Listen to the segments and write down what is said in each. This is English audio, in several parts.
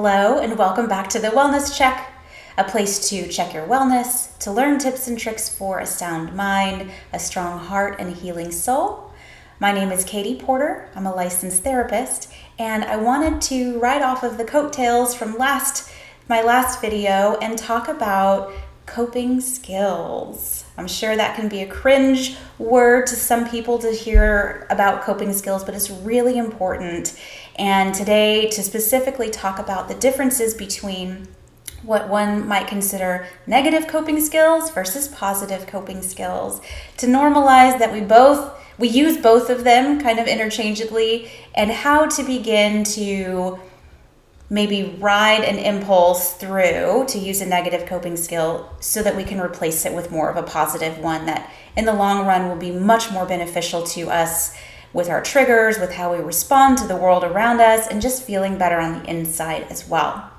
Hello and welcome back to the Wellness Check, a place to check your wellness, to learn tips and tricks for a sound mind, a strong heart, and a healing soul. My name is Katie Porter. I'm a licensed therapist, and I wanted to ride off of the coattails from my last video and talk about coping skills. I'm sure that can be a cringe word to some people to hear about coping skills, but it's really important. And today, to specifically talk about the differences between what one might consider negative coping skills versus positive coping skills, to normalize that we use both of them kind of interchangeably, and how to begin to maybe ride an impulse through to use a negative coping skill so that we can replace it with more of a positive one that in the long run will be much more beneficial to us with our triggers, with how we respond to the world around us, and just feeling better on the inside as well.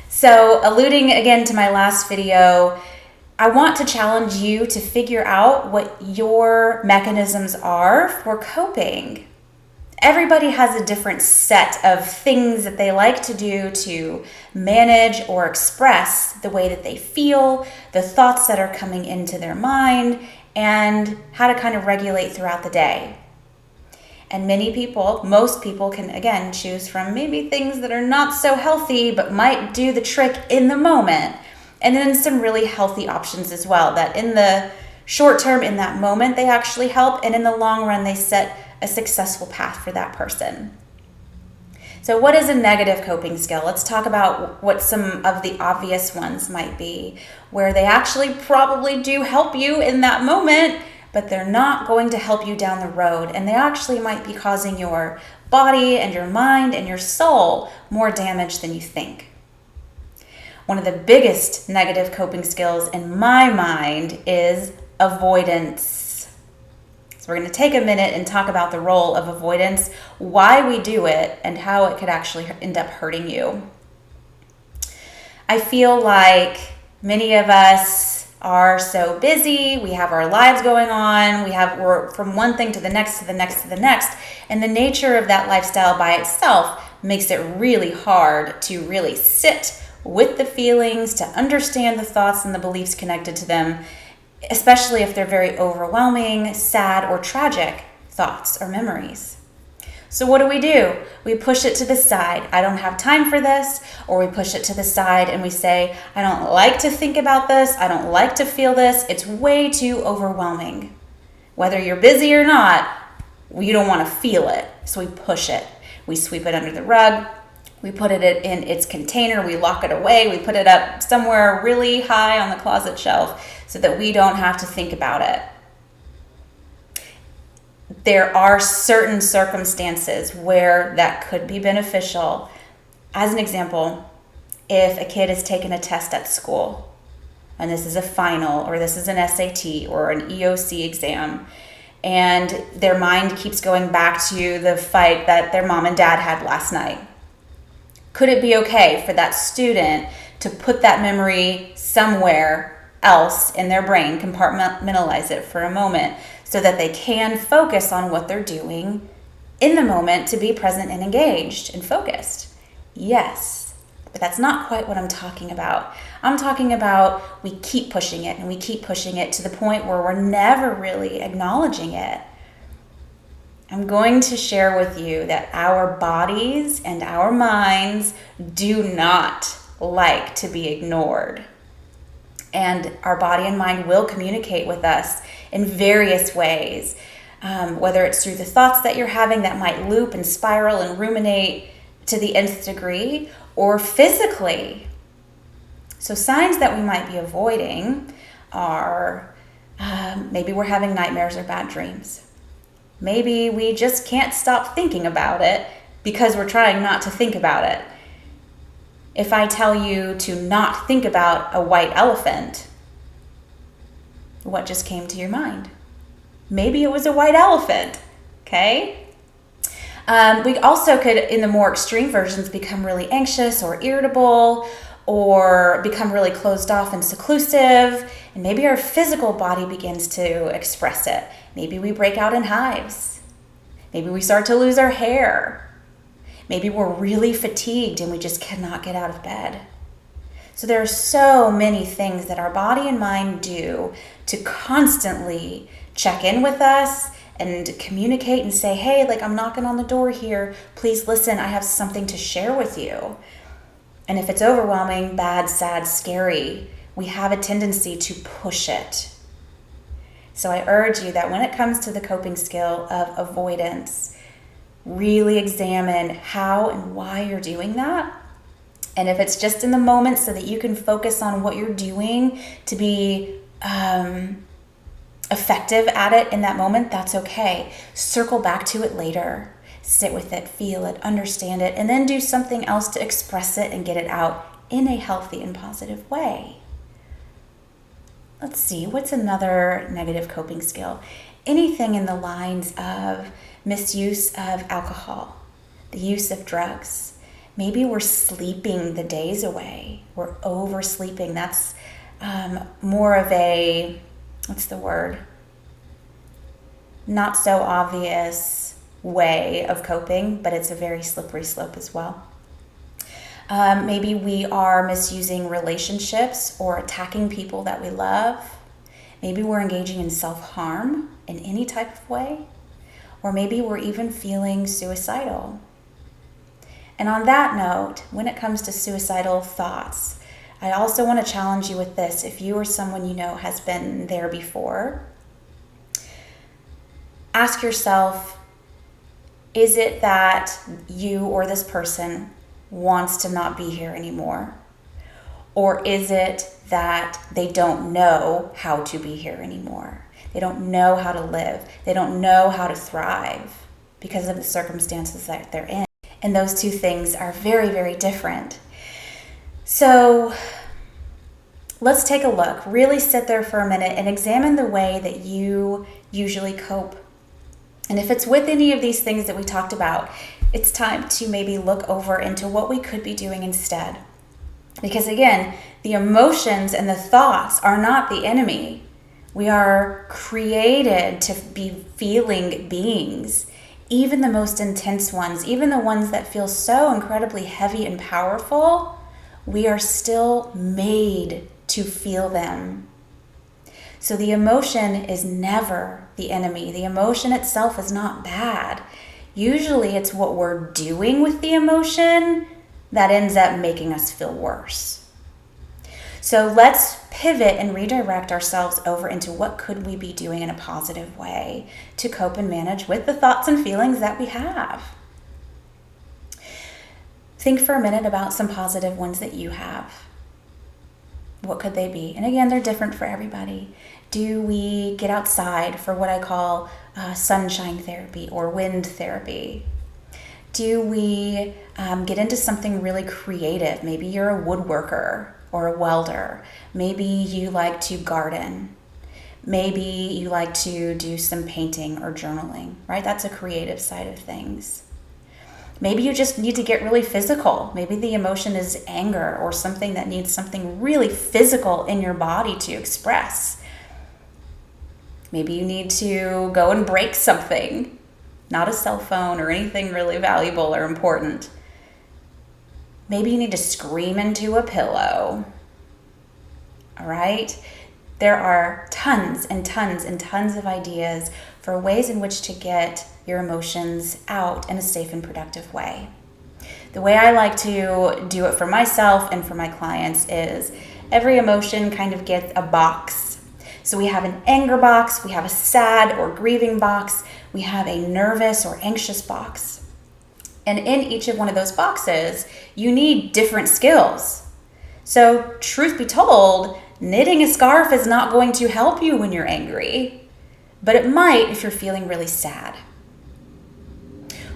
So, alluding again to my last video, I want to challenge you to figure out what your mechanisms are for coping. Everybody has a different set of things that they like to do to manage or express the way that they feel, the thoughts that are coming into their mind, and how to kind of regulate throughout the day. And most people can, again, choose from maybe things that are not so healthy but might do the trick in the moment. And then some really healthy options as well, that in the short term, in that moment, they actually help, and in the long run, they set a successful path for that person. So what is a negative coping skill? Let's talk about what some of the obvious ones might be, where they actually probably do help you in that moment, but they're not going to help you down the road, and they actually might be causing your body and your mind and your soul more damage than you think. One of the biggest negative coping skills in my mind is avoidance. So we're going to take a minute and talk about the role of avoidance, why we do it, and how it could actually end up hurting you. I feel like many of us are so busy, we have our lives going on, we're from one thing to the next, to the next, to the next, and the nature of that lifestyle by itself makes it really hard to really sit with the feelings, to understand the thoughts and the beliefs connected to them, especially if they're very overwhelming, sad, or tragic thoughts or memories. So what do? We push it to the side. I don't have time for this, or we push it to the side and we say, I don't like to think about this, I don't like to feel this, it's way too overwhelming. Whether you're busy or not, you don't want to feel it, so we push it. We sweep it under the rug, we put it in its container, we lock it away, we put it up somewhere really high on the closet shelf so that we don't have to think about it. There are certain circumstances where that could be beneficial. As an example, if a kid has taken a test at school, and this is a final, or this is an SAT, or an EOC exam, and their mind keeps going back to the fight that their mom and dad had last night, could it be okay for that student to put that memory somewhere else in their brain, compartmentalize it for a moment so that they can focus on what they're doing in the moment to be present and engaged and focused? Yes, but that's not quite what I'm talking about. I'm talking about we keep pushing it and we keep pushing it to the point where we're never really acknowledging it. I'm going to share with you that our bodies and our minds do not like to be ignored. And our body and mind will communicate with us in various ways, whether it's through the thoughts that you're having that might loop and spiral and ruminate to the nth degree, or physically. So signs that we might be avoiding are maybe we're having nightmares or bad dreams. Maybe we just can't stop thinking about it because we're trying not to think about it. If I tell you to not think about a white elephant, what just came to your mind? Maybe it was a white elephant, okay? We also could, in the more extreme versions, become really anxious or irritable, or become really closed off and seclusive, and maybe our physical body begins to express it. Maybe we break out in hives. Maybe we start to lose our hair. Maybe we're really fatigued and we just cannot get out of bed. So there are so many things that our body and mind do to constantly check in with us and communicate and say, hey, like, I'm knocking on the door here. Please listen, I have something to share with you. And if it's overwhelming, bad, sad, scary, we have a tendency to push it. So I urge you that when it comes to the coping skill of avoidance, really examine how and why you're doing that. And if it's just in the moment so that you can focus on what you're doing to be effective at it in that moment, that's okay. Circle back to it later. Sit with it, feel it, understand it, and then do something else to express it and get it out in a healthy and positive way. Let's see, what's another negative coping skill? Anything in the lines of misuse of alcohol, the use of drugs. Maybe we're sleeping the days away. We're oversleeping. That's more of a, what's the word? Not so obvious way of coping, but it's a very slippery slope as well. Maybe we are misusing relationships or attacking people that we love. Maybe we're engaging in self-harm in any type of way. Or maybe we're even feeling suicidal. And on that note, when it comes to suicidal thoughts, I also want to challenge you with this. If you or someone you know has been there before, ask yourself, is it that you or this person wants to not be here anymore? Or is it that they don't know how to be here anymore? They don't know how to live. They don't know how to thrive because of the circumstances that they're in. And those two things are very, very different. So let's take a look. Really sit there for a minute and examine the way that you usually cope. And if it's with any of these things that we talked about, it's time to maybe look over into what we could be doing instead. Because again, the emotions and the thoughts are not the enemy. We are created to be feeling beings. Even the most intense ones, even the ones that feel so incredibly heavy and powerful, we are still made to feel them. So the emotion is never the enemy. The emotion itself is not bad. Usually it's what we're doing with the emotion that ends up making us feel worse. So let's pivot and redirect ourselves over into what could we be doing in a positive way to cope and manage with the thoughts and feelings that we have. Think for a minute about some positive ones that you have. What could they be? And again, they're different for everybody. Do we get outside for what I call sunshine therapy or wind therapy? Do we get into something really creative? Maybe you're a woodworker or a welder. Maybe you like to garden. Maybe you like to do some painting or journaling, right? That's a creative side of things. Maybe you just need to get really physical. Maybe the emotion is anger or something that needs something really physical in your body to express. Maybe you need to go and break something, not a cell phone or anything really valuable or important. Maybe you need to scream into a pillow. All right? There are tons and tons and tons of ideas for ways in which to get your emotions out in a safe and productive way. The way I like to do it for myself and for my clients is every emotion kind of gets a box. So we have an anger box, we have a sad or grieving box, we have a nervous or anxious box. And in each of one of those boxes, you need different skills. So truth be told, knitting a scarf is not going to help you when you're angry, but it might if you're feeling really sad.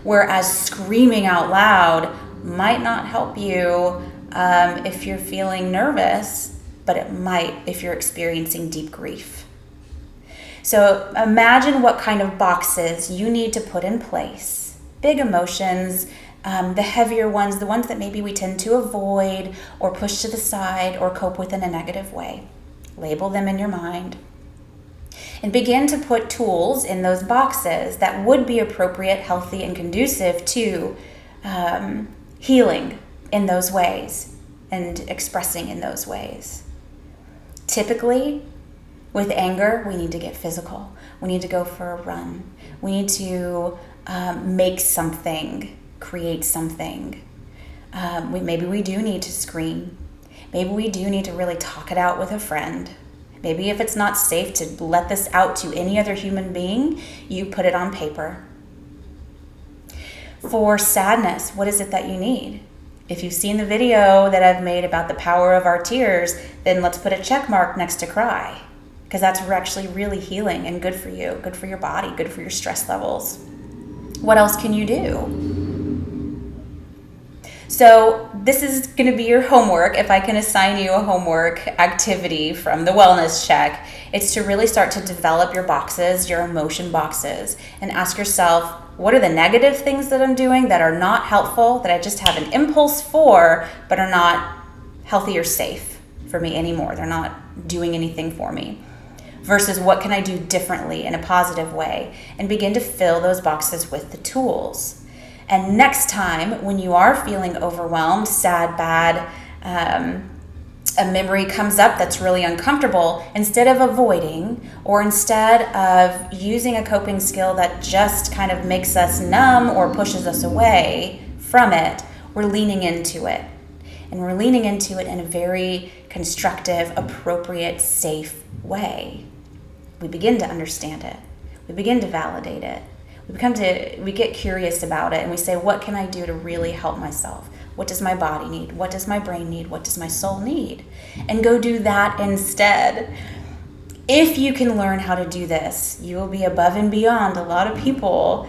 Whereas screaming out loud might not help you if you're feeling nervous, but it might if you're experiencing deep grief. So imagine what kind of boxes you need to put in place. Big emotions, the heavier ones, the ones that maybe we tend to avoid or push to the side or cope with in a negative way. Label them in your mind. And begin to put tools in those boxes that would be appropriate, healthy, and conducive to healing in those ways and expressing in those ways. Typically, with anger, we need to get physical. We need to go for a run. We need to make something, create something. Maybe we do need to scream. Maybe we do need to really talk it out with a friend. Maybe if it's not safe to let this out to any other human being, you put it on paper. For sadness, what is it that you need? If you've seen the video that I've made about the power of our tears, then let's put a check mark next to cry, because that's actually really healing and good for you, good for your body, good for your stress levels. What else can you do? So this is going to be your homework. If I can assign you a homework activity from the wellness check, it's to really start to develop your boxes, your emotion boxes, and ask yourself, what are the negative things that I'm doing that are not helpful, that I just have an impulse for, but are not healthy or safe for me anymore? They're not doing anything for me. Versus what can I do differently in a positive way? And begin to fill those boxes with the tools. And next time, when you are feeling overwhelmed, sad, bad, a memory comes up that's really uncomfortable, instead of avoiding or instead of using a coping skill that just kind of makes us numb or pushes us away from it, we're leaning into it. And we're leaning into it in a very constructive, appropriate, safe way. We begin to understand it. We begin to validate it. We get curious about it, and we say, what can I do to really help myself? What does my body need? What does my brain need? What does my soul need? And go do that instead. If you can learn how to do this, you will be above and beyond a lot of people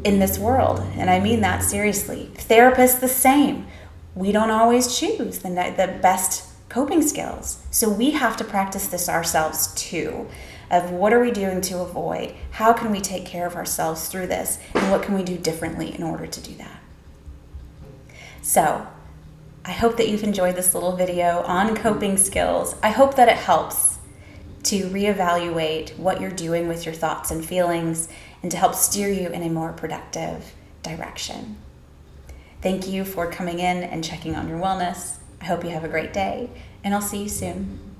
in this world. And I mean that seriously. Therapists, the same. We don't always choose the best coping skills. So we have to practice this ourselves too. Of what are we doing to avoid? How can we take care of ourselves through this? And what can we do differently in order to do that? So, I hope that you've enjoyed this little video on coping skills. I hope that it helps to reevaluate what you're doing with your thoughts and feelings and to help steer you in a more productive direction. Thank you for coming in and checking on your wellness. I hope you have a great day, and I'll see you soon.